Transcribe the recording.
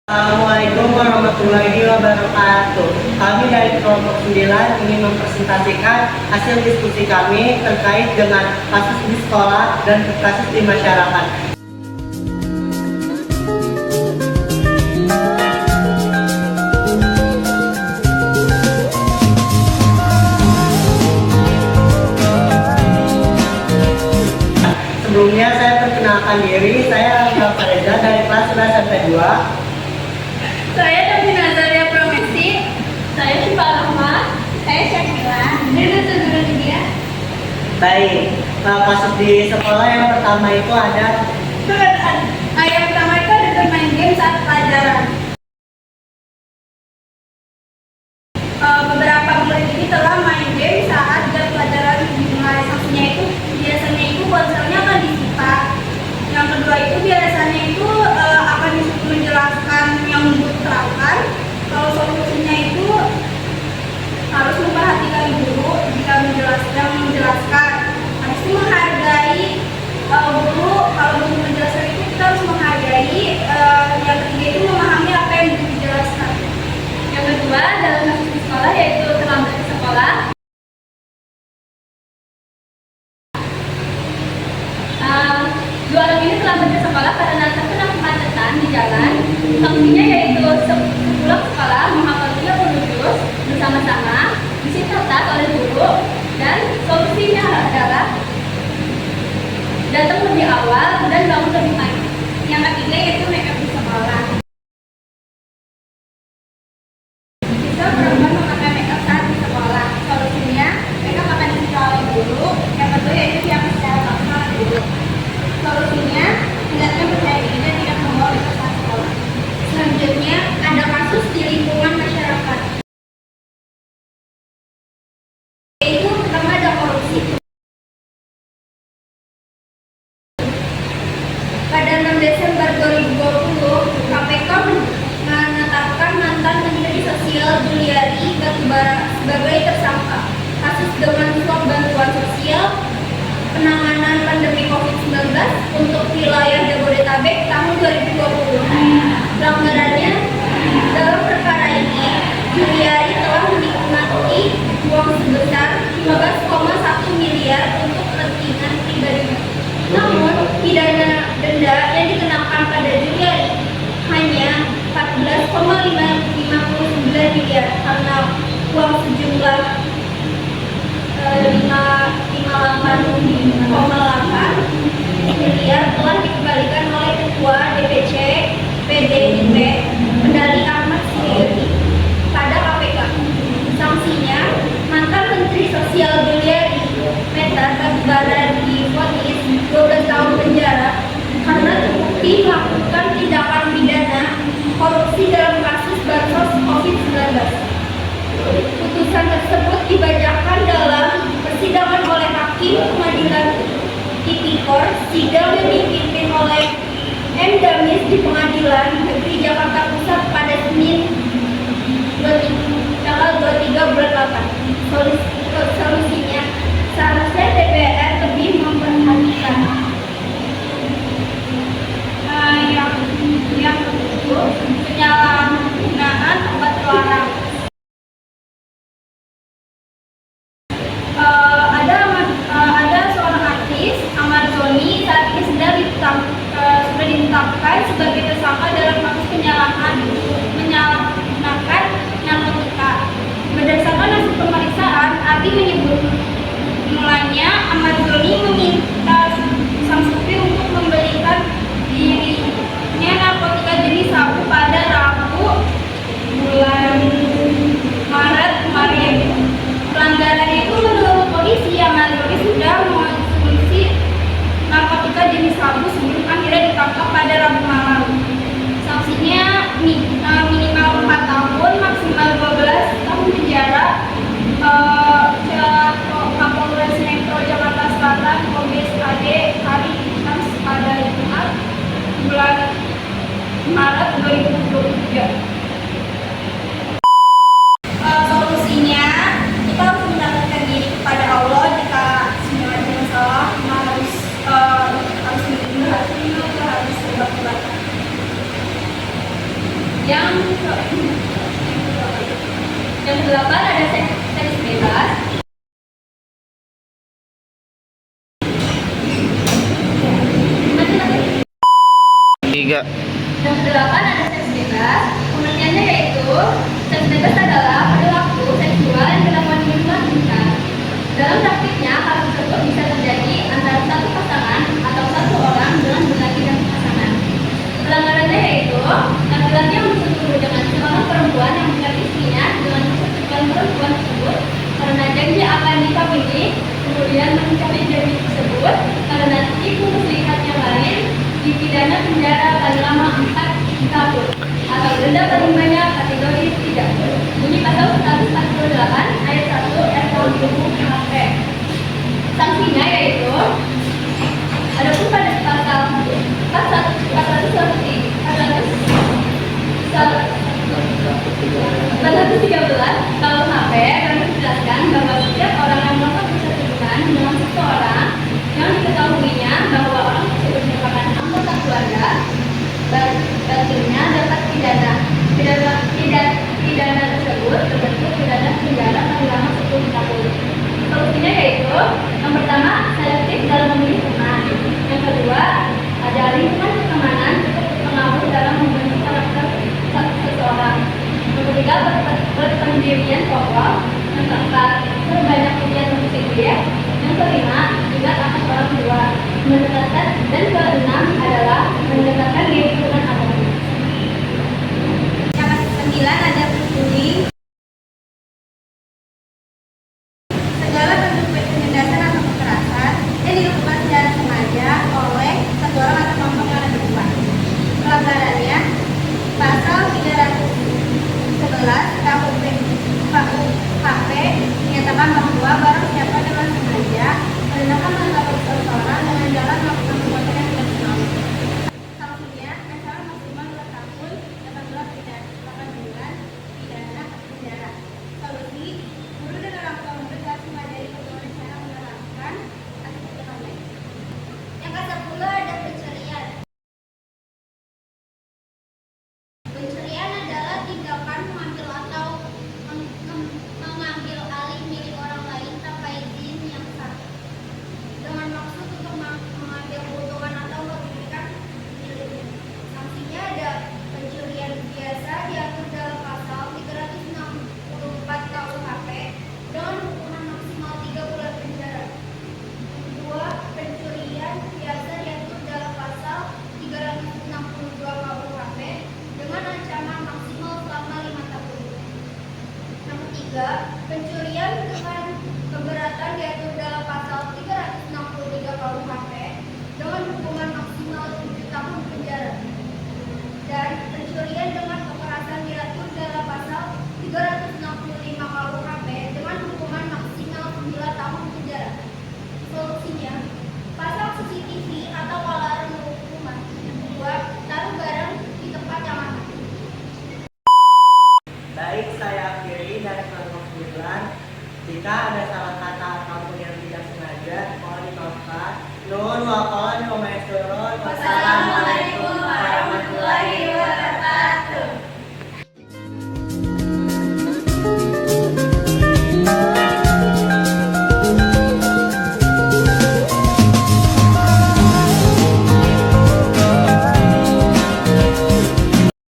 Assalamualaikum warahmatullahi wabarakatuh. Kami dari kelompok 9 ingin mempresentasikan hasil diskusi kami terkait dengan kasus di sekolah dan kasus di masyarakat. Sebelumnya saya perkenalkan diri, saya Angga Fareza dari kelas 11 SMP 2. Saya Tapi Nazaria Promesi. Saya Syifa Rahma. Saya Syakila. Dan Nazarul Dia. Baik, kasus di sekolah yang pertama itu ada Yang pertama itu ada bermain game saat pelajaran. Beberapa murid ini telah main game saat jam pelajaran dimulai. Sanksinya itu biasanya itu ponselnya akan disita. Yang kedua itu biasanya itu akan disuruh menjelaskan yang terangkan. Kalau solusinya itu harus memperhatikan guru jika menjelaskan. Habis itu menghargai guru. Kalau guru menjelaskan itu kita harus menghargai. Yang ketiga itu memahami apa yang guru jelaskan. Yang kedua dalam kasus di sekolah yaitu terlambat ke sekolah. Dua orang ini terlambat ke sekolah karena terkena kemacetan di jalan. Sanksinya yaitu sepulang sekolah menghafal 30 juz bersama-sama, disita tas oleh guru, dan solusinya adalah datang lebih awal dan bangun lebih pagi. Yang ketiga yaitu make up di sekolah. Bisa perempuan memakai make up saat di sekolah. Solusinya make up akan disita oleh guru. Yang kedua yaitu siapkan secara langsung oleh guru. Solusinya hendaknya percaya diri dan tidak membawa make up saat sekolah. Selanjutnya ada kasus di lingkungan masyarakat. Yaitu pertama ada korupsi. Pada 6 Desember 2020, KPK menetapkan mantan Menteri Sosial Juliari Batubara sebagai tersangka kasus dengan suap bantuan sosial penanganan pandemi COVID-19 untuk wilayah Jabodetabek tahun 2020. Pelanggarannya dalam perkara ini, Juliari telah menikmati uang sebesar 15,1 miliar untuk kepentingan pribadinya. Namun, pidana denda yang dikenakan pada Juliari hanya 14,59 miliar karena uang sejumlah 58,8 miliar telah dikembalikan oleh Ketua DPC PDIP Pendali Ahmad Suryadi pada KPK. Sanksinya, mantan Menteri Sosial Juliari Peter Batubara divonis 12 tahun penjara karena terbukti melakukan tindakan pidana korupsi dalam kasus bansos COVID-19. Putusan tersebut dibacakan dalam persidangan oleh Hakim Pengadilan Tipikor. Sidang yang dipimpin oleh M. Damis di Pengadilan Negeri Jakarta Pusat pada Senin tanggal 23 bulan 8. Solusinya seharusnya DPR lebih memperhatikan. Yang kedua, penyalahgunaan obat terlarang. Ada seorang artis, Ahmad Zoni, saat ini sudah ditetapkan sebagai tersangka dalam kasus menyalahgunakan narkotika. Berdasarkan hasil pemeriksaan, Adi menyebut mulanya Ahmad Zoni meminta sang supir untuk memberikan dirinya narkotika jenis sabu pada Rabu bulan Maret kemarin. Pelanggaran itu menurut polisi, Ahmad Zoni sudah mengonsumsi narkotika jenis sabu sebelum akhirnya ditangkap pada Rabu malam. Sanksinya minimal 4 tahun, maksimal 12 tahun penjara. Kapolres Metro Jakarta Selatan Kombes AD hari Kamis pada Jumat bulan Maret 2023. Solusinya kita harus mendekatkan diri kepada Allah. Jika semua ada masalah, harus berhati-hati, harus bertobat. Yang yang kedelapan ada seks bebas. Tiga. Yang kedelapan ada seks bebas. Pengertiannya yaitu seks bebas adalah perilaku seksual yang dilakukan di luar nikah. Dalam praktiknya, hal tersebut bisa terjadi antara satu pasangan atau satu orang dengan laki dan pasangan. Pelanggarannya yaitu laki-laki yang bersetubuh dengan seorang perempuan yang bukan istrinya dengan persetujuan perempuan tersebut karena janji akan dikawini, kemudian mencari janji tersebut karena tipu muslihat yang lain, dipidana penjara paling lama 4 tahun atau denda paling banyak kategori 3. Bunyi pasal 148 ayat 1 RKUU KHP. Sanksinya yaitu adapun pada pasal 413 KUHP kami menjelaskan bahwa setiap orang yang melakukan persetubuhan dengan seseorang yang diketahuinya bahwa orang tersebut merupakan anggota keluarga, batilnya dapat pidana tersebut berbentuk pidana penjara paling lama 10 tahun. Solusinya yaitu yang pertama selektif dalam memilih teman, yang kedua ada lingkungan pertemanan cukup pengaruh dalam membentuk karakter seseorang, yang ketiga berpendirian kokoh, yang keempat berbanyak kegiatan berpikir, yang kelima juga akan orang tua mendekatkan, dan keenam adalah mendekatkan diri dengan agama. Yang ke-9 ada bullying. Segala bentuk penindasan atau kekerasan yang dilakukan secara sengaja oleh satu orang atau kelompok yang ada di luar. Pelanggarannya pasal 311 KUHP menyatakan bahwa barang siapa dengan sengaja merendahkan martabat seseorang dengan jalan melakukan perbuatan yang tidak senonoh. Sanksinya antara maksimal 2 tahun 18 bulan pidana penjara. Solusi guru dan orang tua murid harus mengajari bagaimana cara menerapkan aktivitas online. Yang ke-10 ada pencurian. Pencurian adalah tindakan mengambil atau mengambil alih milik orang lain tanpa izin yang sah, dengan maksud untuk mengambil keuntungan atau merugikan miliknya. Sanksinya ada pencurian biasa diatur dalam pasal 364 KUHP dengan hukuman maksimal 3 bulan penjara. Kedua, pencurian biasa diatur dalam pasal 362 KUHP dengan ancaman maksimal selama 5 tahun. Yang ketiga, pencurian dengan keberatan diatur dalam pasal 363 KUHP dengan hukuman maksimal 7 tahun penjara. Dan